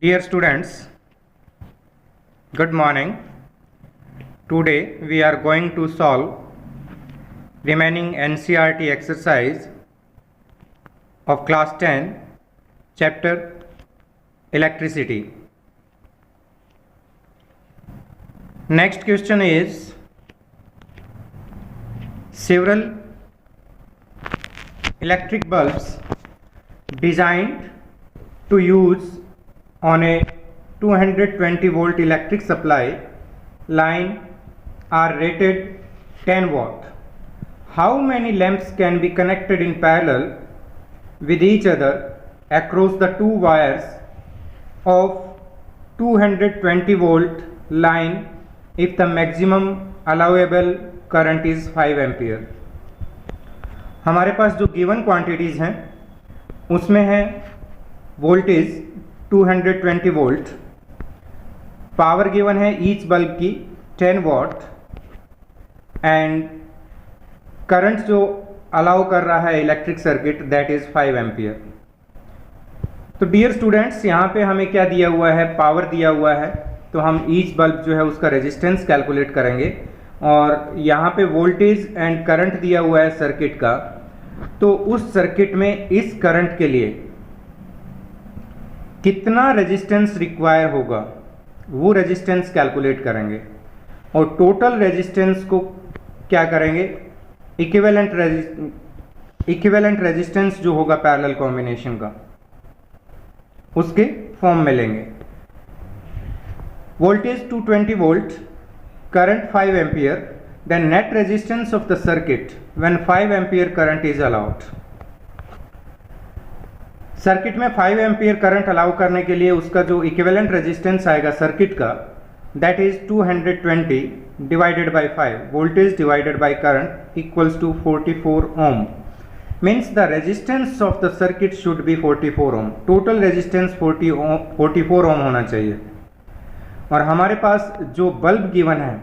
Dear students, good morning. Today we are going to solve remaining NCERT exercise of class 10 chapter electricity. Next question is several electric bulbs designed to use on a 220 volt electric supply line are rated 10 watt. How many lamps can be connected in parallel with each other across the two wires of 220 volt line if the maximum allowable current is 5 ampere? हमारे पास जो given quantities हैं उसमें है voltage 220 volt, power given है each bulb की 10 what and current जो allow कर रहा है electric circuit that is 5 ampere. तो डियर स्टूडेंट्स, यहाँ पे हमें क्या दिया हुआ है, पावर दिया हुआ है, तो हम ईच बल्ब जो है उसका रेजिस्टेंस कैलकुलेट करेंगे और यहाँ पे वोल्टेज एंड करंट दिया हुआ है सर्किट का। तो उस सर्किट में इस करंट के लिए कितना रेजिस्टेंस रिक्वायर होगा वो रेजिस्टेंस कैलकुलेट करेंगे और टोटल रेजिस्टेंस को क्या करेंगे, इक्विवेलेंट रेजिस्टेंस जो होगा पैरेलल कॉम्बिनेशन का उसके फॉर्म में लेंगे। Voltage 220 volt, current 5 ampere, then net resistance of the circuit when 5 ampere current is allowed. Circuit में 5 एम्पियर करंट अलाउ करने के लिए उसका जो इक्विवेलेंट रेजिस्टेंस आएगा सर्किट का that is 220 divided by 5, voltage divided by current equals to 44 ohm. Means the resistance of the circuit should be 44 ohm. Total resistance 44 ohm होना चाहिए। और हमारे पास जो बल्ब गिवन है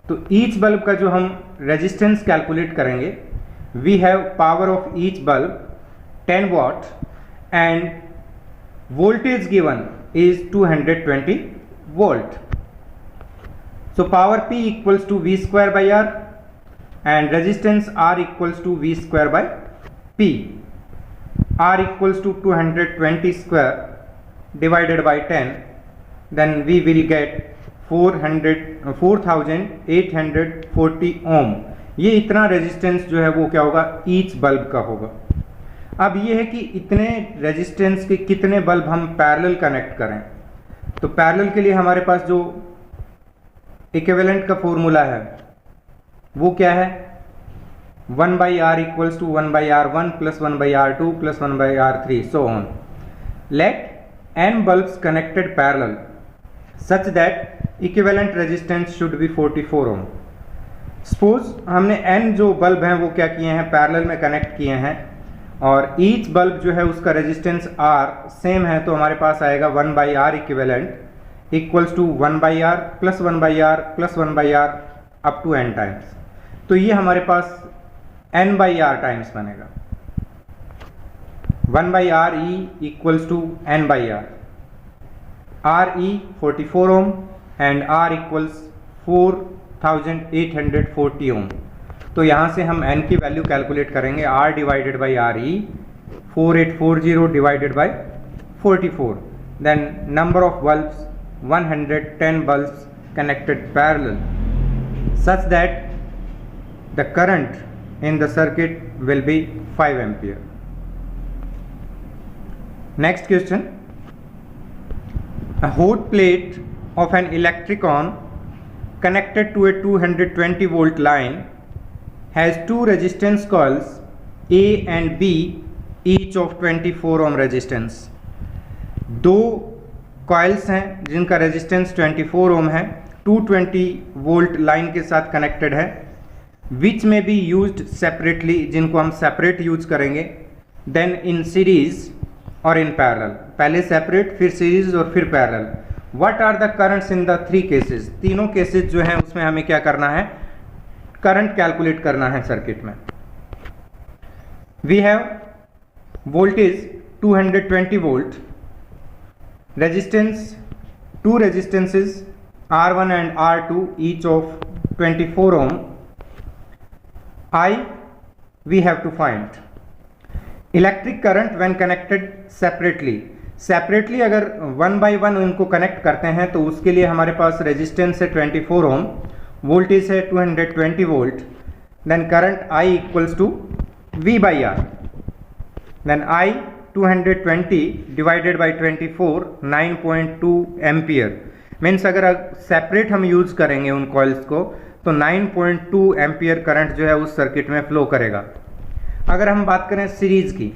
तो ईच बल्ब का जो हम रेजिस्टेंस कैलकुलेट करेंगे, we have power of each bulb 10 watt and voltage given is 220 volt. So power P equals to V square by R and resistance R equals to V square by P. R equals to 220 square divided by 10, then we will get 4840 ohm. ये इतना resistance जो है वो क्या होगा, each bulb का होगा। अब ये है कि इतने रेजिस्टेंस के कितने बल्ब हम पैरेलल कनेक्ट करें। तो पैरेलल के लिए हमारे पास जो इक्विवेलेंट का फॉर्मूला है वो क्या है, 1/R equals to 1/R1 plus 1/R2 plus 1/R3 so on. Let n bulbs connected parallel such that equivalent resistance should be 44 ohm. Suppose हमने n जो बल्ब हैं वो क्या किए हैं, पैरेलल में कनेक्ट किए हैं और ईच बल्ब जो है उसका रेजिस्टेंस R सेम है। तो हमारे पास आएगा 1/R equivalent equals to 1/R plus 1/R plus 1/R up to n times. तो ये हमारे पास n/R टाइम्स बनेगा। 1/RE equals to n/R। RE 44 ohm and R equals 4840 ohm. तो यहाँ से हम n की वैल्यू कैलकुलेट करेंगे, R divided by RE 4840 divided by 44, then number of bulbs 110 bulbs connected parallel such that the current in the circuit will be 5 ampere. Next question, a hot plate of an electron connected to a 220 volt line has two resistance coils A and B each of 24 ohm resistance. दो coils हैं जिनका resistance 24 ओम है, 220 volt line के साथ connected है, विच में be used separately, जिनको हम सेपरेट यूज करेंगे, देन इन सीरीज और इन पैरेलल। पहले सेपरेट फिर सीरीज और फिर parallel. What are the currents in the 3 cases? तीनों केसेस जो हैं उसमें हमें क्या करना है, करंट कैलकुलेट करना है सर्किट में। We have voltage 220 volt resistance, two resistances R1 and R2 each of 24 ohm. I we have to find. Electric current when connected separately अगर वन बाय वन उनको कनेक्ट करते हैं तो उसके लिए हमारे पास रेजिस्टेंस है 24 ओम, वोल्टेज है 220 volt, then current I equals to V by R, then I 220 divided by 24 9.2 ampere. मीन्स अगर सेपरेट हम यूज़ करेंगे उन कॉइल्स को तो 9.2 एम्पियर करंट जो है उस सर्किट में फ्लो करेगा। अगर हम बात करें सीरीज की,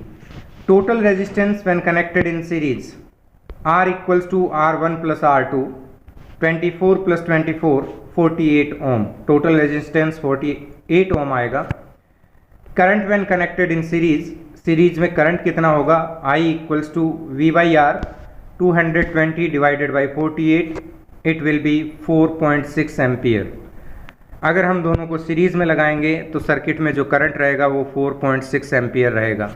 total resistance when connected in series R equals to R1 plus R2, 24 plus 24 48 ohm, total resistance 48 ohm आएगा। Current when connected in series में करंट कितना होगा, I equals to V by R, 220 divided by 48, it will be 4.6 ampere. अगर हम दोनों को series में लगाएंगे तो सर्किट में जो करंट रहेगा वो 4.6 एम्पियर रहेगा।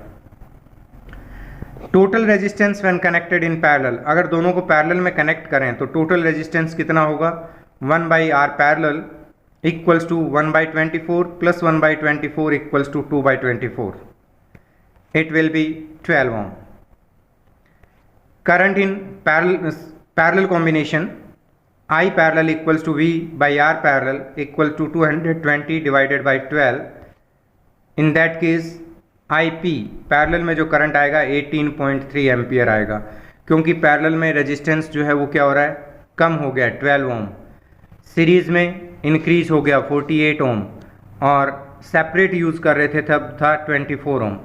Total resistance when connected in parallel, अगर दोनों को पैरेलल में कनेक्ट करें तो टोटल रेजिस्टेंस कितना होगा, 1 by R parallel equals to 1 by 24 plus 1 by 24 equals to 2 by 24, it will be 12 ohm. Current in parallel combination I parallel equals to V by R parallel equal to 220 divided by 12. In that case IP parallel में जो current आएगा 18.3 ampere आएगा, क्योंकि parallel में resistance जो है वो क्या हो रहा है, कम हो गया 12 ओम, सीरीज में इंक्रीज हो गया 48 ओम, और सेपरेट यूज़ कर रहे थे तब था 24 ओम।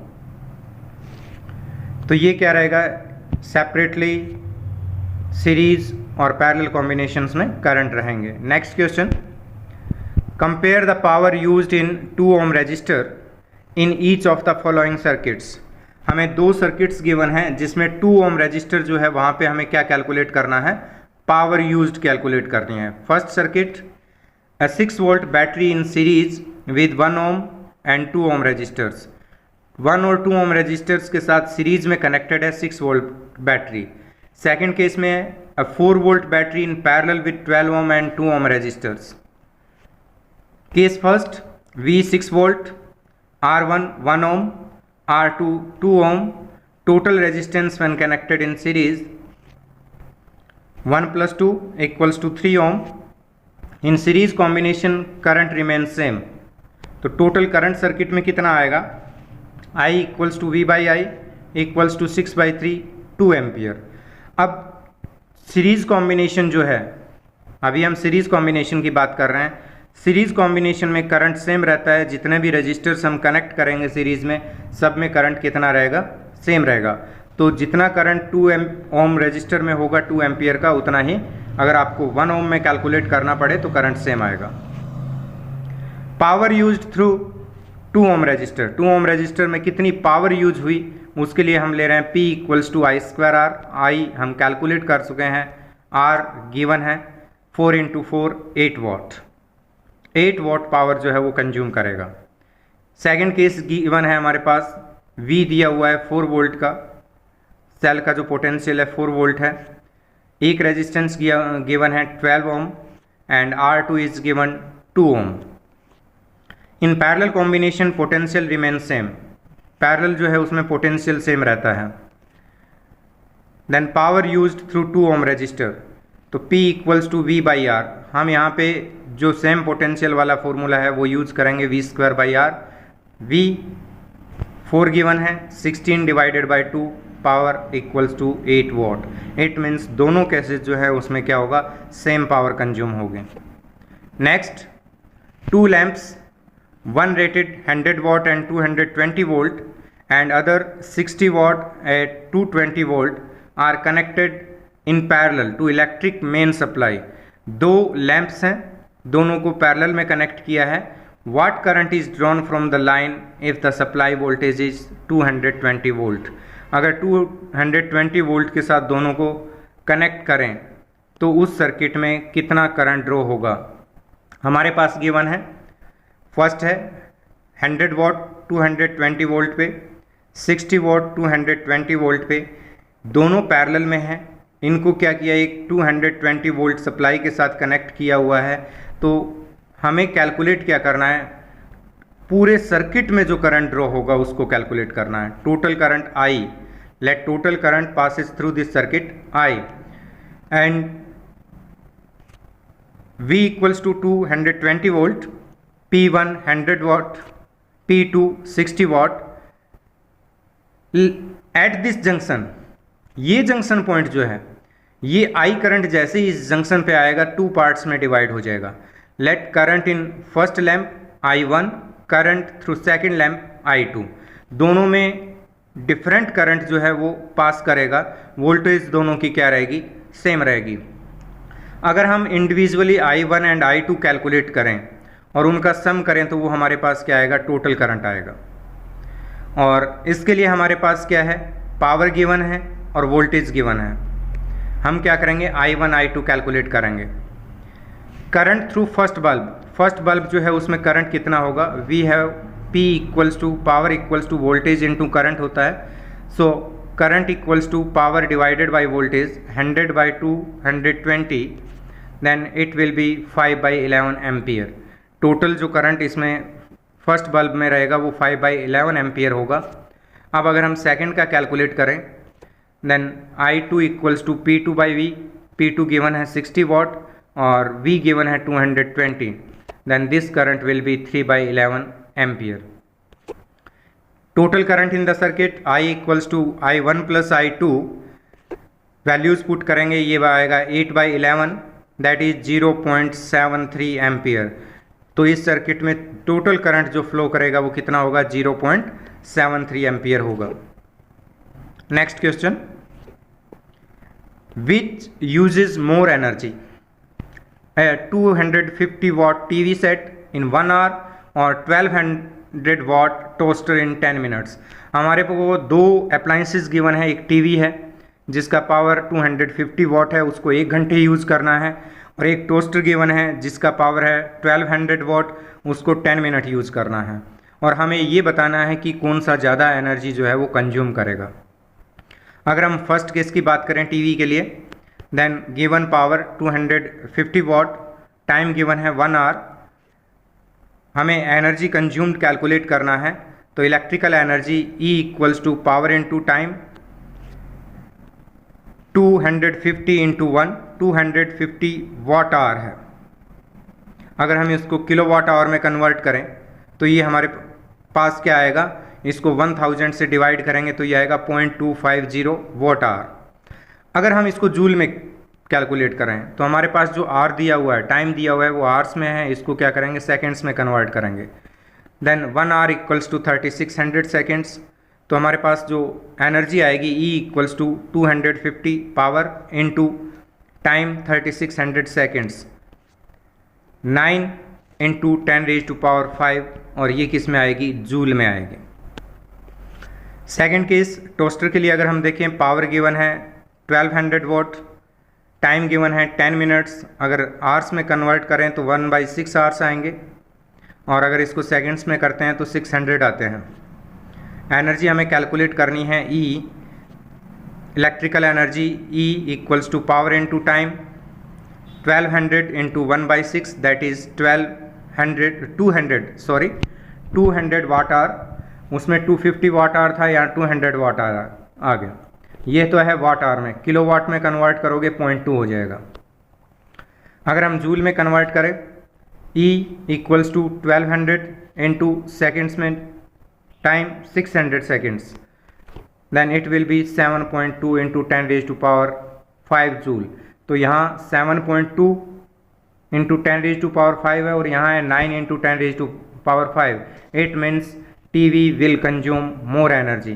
तो ये क्या रहेगा, सेपरेटली सीरीज और पैरेलल कॉम्बिनेशंस में करंट रहेंगे। Next question, compare the power used in 2 ohm resistor in each of the following circuits. हमें दो सर्किट्स गिवन हैं जिसमें 2 ओम रजिस्टर जो है वहाँ पे हमें क्या कैलकुलेट करना है, पावर यूज्ड कैलकुलेट करनी है। First circuit, a 6 volt battery in series with 1 ohm and 2 ohm resistors. 1 और 2 ओम रजिस्टर्स के साथ सीरीज में कनेक्टेड है 6 वोल्ट बैटरी। सेकेंड केस में a 4 volt battery in parallel with 12 ohm and 2 ohm resistors. Case first, V 6 volt, R1 1 ohm, R2 2 ohm, total resistance when connected in series 1 plus 2 equals to 3 ohm. In series combination current remains same. तो total current circuit में कितना आएगा, I equals to V by I equals to 6 by 3 2 ampere. अब series combination जो है, अभी हम series combination की बात कर रहे हैं, सीरीज़ कॉम्बिनेशन में करंट सेम रहता है, जितने भी रजिस्टर्स हम कनेक्ट करेंगे सीरीज़ में सब में करंट कितना रहेगा, सेम रहेगा। तो जितना करंट 2 ओम रजिस्टर में होगा 2 एम्पियर का, उतना ही अगर आपको 1 ओम में कैलकुलेट करना पड़े तो करंट सेम आएगा। Power used through 2 ohm register, 2 ohm register में कितनी पावर यूज हुई उसके लिए हम ले रहे हैं P equals to I square R. I हम कैलकुलेट कर चुके हैं, R गिवन है 4 इंटू 4 8 वॉट, 8 वॉट पावर जो है वो कंज्यूम करेगा। सेकंड केस गिवन है हमारे पास, V दिया हुआ है 4 वोल्ट का, सेल का जो पोटेंशियल है 4 वोल्ट है, एक रेजिस्टेंस गिवन है 12 ohm and R2 is given 2 ohm. In parallel combination potential remain same, parallel जो है उसमें पोटेंशियल सेम रहता है। Then power used through 2 ohm resistor, तो P equals to V by R. हम यहाँ पे जो सेम पोटेंशियल वाला फॉर्मूला है वो यूज़ करेंगे V square by R. V 4 given है, 16 divided by 2 power equals to 8 watt. It means दोनों केसेस जो है उसमें क्या होगा, सेम पावर कंज्यूम होगी। Next, 2 lamps, one rated 100 watt and 220 volt and other 60 watt at 220 volt are connected in parallel to electric main supply। दो lamps हैं, दोनों को पैरेलल में कनेक्ट किया है। what current is drawn from the line if the supply voltage is 220 volt। अगर 220 volt के साथ दोनों को कनेक्ट करें तो उस सर्किट में कितना करंट ड्रॉ होगा, हमारे पास गिवन है। फर्स्ट है 100 वॉट 220 वोल्ट पे, 60 वॉट 220 वोल्ट पे, दोनों पैरेलल में हैं, इनको क्या किया, एक 220 वोल्ट सप्लाई के साथ कनेक्ट किया हुआ है। तो हमें कैलकुलेट क्या करना है, पूरे सर्किट में जो करंट ड्रॉ होगा उसको कैलकुलेट करना है। Total current I, let total current passes through this circuit I and V equals to 220 volt, P1 100 watt, P2 60 watt. At this junction, ये जंक्शन पॉइंट जो है, ये I करंट जैसे ही इस जंक्शन पे आएगा 2 पार्ट्स में डिवाइड हो जाएगा। Let current in first lamp I1, current through second lamp I2, दोनों में डिफरेंट करंट जो है वो पास करेगा, वोल्टेज दोनों की क्या रहेगी, सेम रहेगी। अगर हम individually I1 and I2 calculate करें और उनका सम करें तो वो हमारे पास क्या आएगा, टोटल करंट आएगा। और इसके लिए हमारे पास क्या है, पावर गिवन है और वोल्टेज गिवन है। हम क्या करेंगे, I1 I2 कैलकुलेट करेंगे। करंट थ्रू फर्स्ट बल्ब जो है उसमें करंट कितना होगा, we have P equals to power equals to voltage into current होता है। So current equals to power divided by voltage, 100 by 220, then it will be 5/11 ampere. Total जो current इसमें first bulb में रहेगा वो 5/11 एम्पियर होगा। अब अगर हम सेकंड का कैलकुलेट करें, then I2 equals to P2/V, P2 given है 60 वाट और V गिवन है 220, then this current will be 3/11 ampere. Total current in the circuit I equals to I1 plus I2, values put करेंगे, ये आएगा 8/11, दैट इज 0.73 एम्पियर। तो इस circuit में total current जो फ्लो करेगा वो कितना होगा, 0.73 एम्पियर होगा। Next question, which uses more energy, 250 watt TV set in 1 hour और 1200 watt toaster in 10 minutes। हमारे को वो दो अप्लाइंसेस गिवन है, एक टीवी है जिसका पावर 250 वाट है, उसको 1 घंटे यूज़ करना है, और एक टोस्टर गिवन है जिसका पावर है 1200 वाट, उसको 10 मिनट यूज़ करना है। और हमें ये बताना है कि कौन सा ज़्यादा एनर्जी जो है वो कंज्यूम करेगा। अगर हम फर्स्ट केस की बात करें टीवी के लिए, देन गिवन पावर 250 वाट, टाइम गिवन है 1 आवर, हमें एनर्जी कंज्यूम्ड कैलकुलेट करना है। तो electrical energy E equals to power into time, 250 into 1, 250 watt hour है। अगर हम इसको किलो वाट आवर में कन्वर्ट करें तो ये हमारे पास क्या आएगा, इसको 1000 से डिवाइड करेंगे तो ये आएगा 0.250 वाट आवर। अगर हम इसको जूल में कैलकुलेट करें तो हमारे पास जो आर दिया हुआ है, टाइम दिया हुआ है, वो आवर्स में है, इसको क्या करेंगे, सेकेंड्स में कन्वर्ट करेंगे। Then 1 hour equals to 3600 seconds. तो हमारे पास जो एनर्जी आएगी E equals to 250 power into time 3600 seconds, 9 into 10⁻⁵, और ये किस में आएगी, जूल में आएगी। सेकेंड केस टोस्टर के लिए अगर हम देखें, पावर गिवन है 1200 वाट, टाइम गिवन है 10 मिनट्स, अगर आवर्स में कन्वर्ट करें तो 1/6 आवर्स आएंगे, और अगर इसको सेकंड्स में करते हैं तो 600 आते हैं। एनर्जी हमें कैलकुलेट करनी है E, electrical energy E equals to power into time, 1200 into 1/6, that is 200 watt hour. उसमें 250 वाट आवर था, यहाँ 200 वाट आवर आ गया। ये तो है वाट आवर में, किलो वाट में कन्वर्ट करोगे 0.2 हो जाएगा। अगर हम जूल में कन्वर्ट करें, E equals to 1200 into seconds में time 600 seconds, then it will be 7.2 into 10⁻⁵ joule. तो यहाँ 7.2 इंटू 10⁻⁵ है, और यहाँ है 9 into 10⁻⁵। It means TV will consume more energy.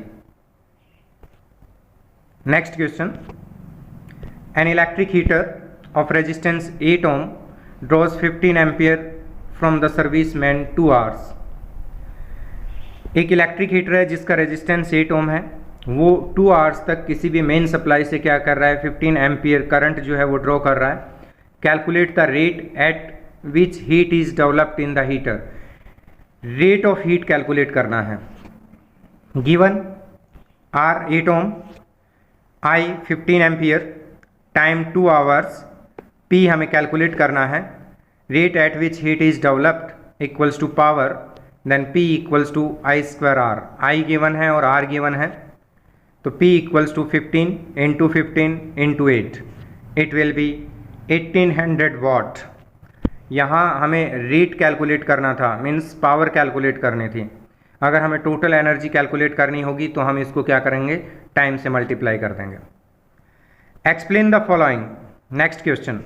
Next question, an electric heater of resistance 8 ohm draws 15 ampere from the service main 2 hours। एक electric heater है जिसका resistance 8 ओम है, वो 2 आवर्स तक किसी भी मेन सप्लाई से क्या कर रहा है, 15 एम्पियर करंट जो है वो ड्रॉ कर रहा है। Calculate the rate at which heat is developed in the heater. Rate of heat calculate करना है। Given R 8 ohm, I 15 ampere, time 2 hours, P हमें कैलकुलेट करना है, rate at which heat is developed equals to power, then P equals to I square R, I given है और R given है, तो P equals to 15 into 15 into 8, it will B 1800 वाट। यहाँ हमें rate calculate करना था, मीन्स पावर कैलकुलेट करनी थी। अगर हमें टोटल एनर्जी कैलकुलेट करनी होगी तो हम इसको क्या करेंगे, टाइम से मल्टीप्लाई कर देंगे। Explain the following. Next question,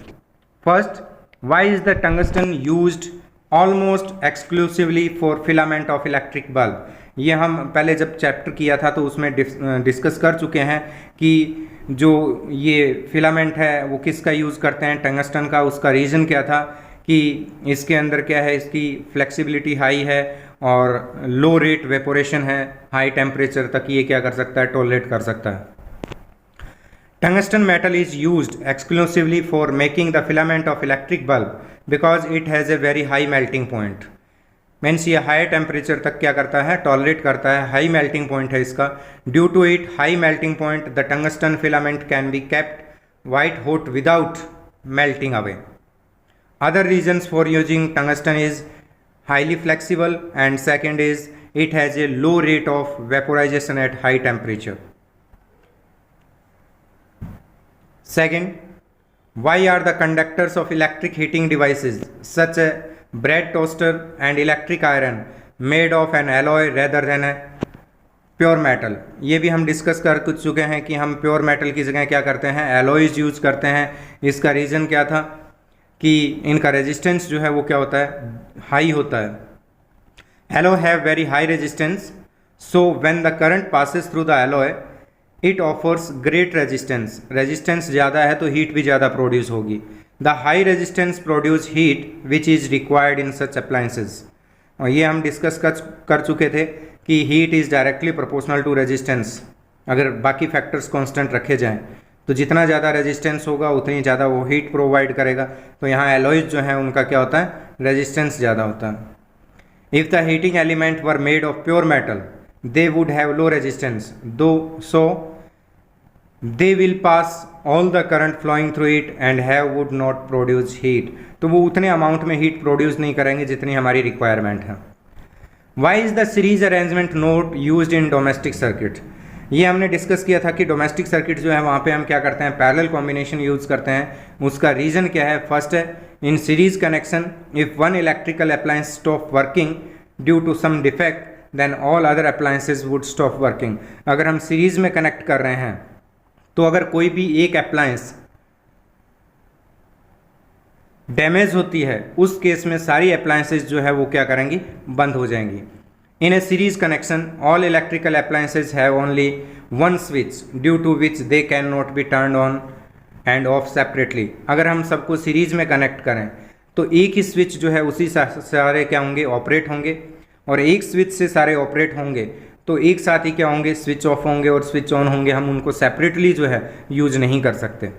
first, why is the tungsten used almost exclusively for filament of electric bulb. ये हम पहले जब चैप्टर किया था तो उसमें डिस्कस कर चुके हैं कि जो ये फिलामेंट है वो किसका यूज़ करते हैं, टंगस्टन का। उसका रीज़न क्या था कि इसके अंदर क्या है, इसकी फ्लेक्सिबिलिटी हाई है और लो रेट वेपोरेशन है, हाई टेम्परेचर तक ये क्या कर सकता है, टॉलरेट कर सकता है। Tungsten metal is used exclusively for making the filament of electric bulb because it has a very high melting point. Means ये हाई टेम्परेचर तक क्या करता है, टॉलरेट करता है, हाई मेल्टिंग पॉइंट है इसका। Due to it high melting point the tungsten filament can be kept white hot without melting away. Other reasons for using tungsten is highly flexible and second is it has a low rate of vaporization at high temperature. Second, why are the conductors of electric heating devices such as bread toaster and electric iron made of an alloy rather than a pure metal. ये भी हम discuss कर चुके हैं कि हम pure metal की जगह क्या करते हैं, एलॉयज यूज करते हैं। इसका रीज़न क्या था कि इनका रेजिस्टेंस जो है वो क्या होता है, हाई होता है। Alloy have very high resistance, so when the current passes through the alloy it offers great resistance. Resistance ज़्यादा है तो हीट भी ज़्यादा प्रोड्यूस होगी। The high resistance produce heat which is required in such appliances. और ये हम discuss कर चुके थे कि heat is directly proportional to resistance. अगर बाकी फैक्टर्स कांस्टेंट रखे जाएं तो जितना ज़्यादा रेजिस्टेंस होगा उतनी ज़्यादा वो हीट प्रोवाइड करेगा। तो यहाँ एलॉयज जो है उनका क्या होता है, रेजिस्टेंस ज़्यादा होता है। If the heating element were made of pure metal they would have low resistance, though so they will pass all the current flowing through it and have would not produce heat। तो वो उतने amount में heat produce नहीं करेंगे जितनी हमारी requirement है। Why is the series arrangement not used in domestic circuit? ये हमने डिस्कस किया था कि डोमेस्टिक सर्किट जो है वहाँ पे हम क्या करते हैं, पैरेलल कॉम्बिनेशन यूज़ करते हैं। उसका रीज़न क्या है, फर्स्ट है in series connection if one electrical appliance stop working due to some defect then all other appliances would stop working. अगर हम सीरीज में कनेक्ट कर रहे हैं तो अगर कोई भी एक अप्लायंस डैमेज होती है उस केस में सारी अप्लायंसेज जो है वो क्या करेंगी, बंद हो जाएंगी। In a series connection all electrical appliances have only one switch due to which they can not be turn on and off separately. अगर हम सबको सीरीज में कनेक्ट करें तो एक ही स्विच जो है उसी सारे क्या होंगे, ऑपरेट होंगे, और एक स्विच से सारे ऑपरेट होंगे तो एक साथ ही क्या होंगे, स्विच ऑफ होंगे और स्विच ऑन होंगे। हम उनको सेपरेटली जो है यूज नहीं कर सकते।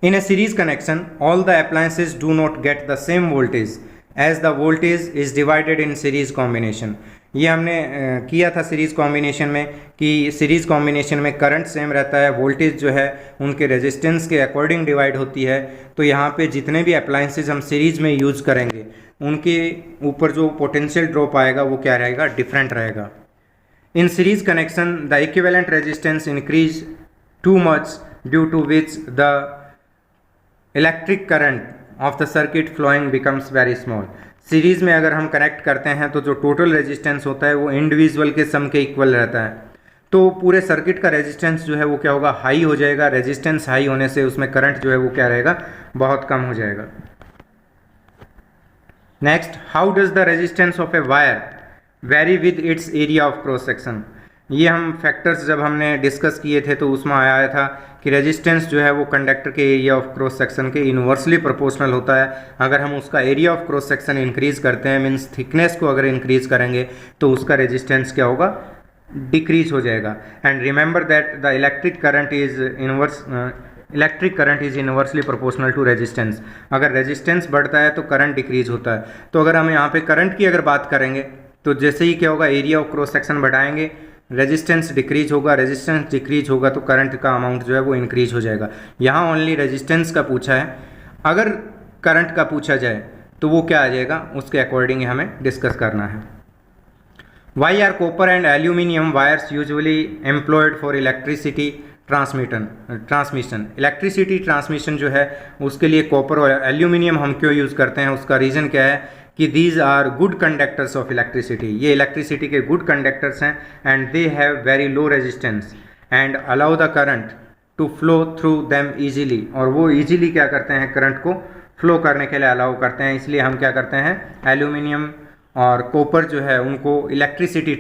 In a series connection all the appliances do not get the same voltage as the voltage is divided in series combination. ये हमने किया था सीरीज कॉम्बिनेशन में कि सीरीज कॉम्बिनेशन में करंट सेम रहता है, वोल्टेज जो है उनके रेजिस्टेंस के अकॉर्डिंग डिवाइड होती है। तो यहाँ पे जितने भी अप्लायंसेज हम सीरीज में यूज करेंगे उनके ऊपर जो पोटेंशियल ड्रॉप आएगा वो क्या रहेगा, डिफरेंट रहेगा। In series connection the equivalent resistance increase too much due to which the electric current of the circuit flowing becomes very small. Series में अगर हम कनेक्ट करते हैं तो जो टोटल रेजिस्टेंस होता है वो इंडिविजुअल के सम के इक्वल रहता है। तो पूरे सर्किट का रेजिस्टेंस जो है वो क्या होगा, हाई हो जाएगा। रेजिस्टेंस हाई होने से उसमें करंट जो है वो क्या रहेगा, बहुत कम हो जाएगा। Next, how does the resistance of a wire very with its area of cross section. ये हम फैक्टर्स जब हमने डिस्कस किए थे तो उसमें आया था कि रेजिस्टेंस जो है वो कंडक्टर के एरिया ऑफ क्रॉस सेक्शन के इन्वर्सली प्रोपोर्शनल होता है। अगर हम उसका area of cross section increase करते हैं, मीन्स थिकनेस को अगर इंक्रीज करेंगे तो उसका रेजिस्टेंस क्या होगा, डिक्रीज हो जाएगा। And remember that the electric current is inversely proportional to resistance. अगर रेजिस्टेंस बढ़ता है तो करंट डिक्रीज होता है। तो अगर हम यहाँ पे करंट की अगर बात करेंगे तो जैसे ही क्या होगा, एरिया ऑफ क्रॉस सेक्शन बढ़ाएंगे रेजिस्टेंस डिक्रीज होगा, रेजिस्टेंस डिक्रीज होगा तो करंट का अमाउंट जो है वो इंक्रीज हो जाएगा। यहाँ ओनली रेजिस्टेंस का पूछा है, अगर करंट का पूछा जाए तो वो क्या आ जाएगा, उसके अकॉर्डिंग हमें डिस्कस करना है। Why are copper and aluminium wires usually employed for electricity transmission. Electricity transmission जो है उसके लिए कॉपर और एल्यूमिनियम हम क्यों यूज़ करते हैं, उसका रीज़न क्या है कि these are good conductors of electricity, ये इलेक्ट्रिसिटी के गुड कंडक्टर्स हैं and they have very low resistance and allow the current to flow through them easily, और वो ईजीली क्या करते हैं, करंट को फ्लो करने के लिए अलाउ करते हैं। इसलिए हम क्या करते हैं, एल्यूमिनियम और कॉपर जो है उनको electricity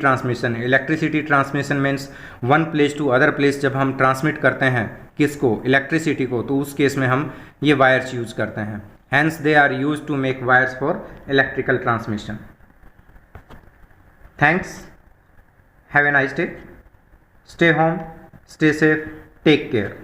transmission means one place to other place जब हम ट्रांसमिट करते हैं किसको, इलेक्ट्रिसिटी को, तो उस केस में हम ये वायर्स यूज करते हैं। Hence they are use to make wires for electrical transmission. Thanks, have a nice day, stay home, stay safe, take care.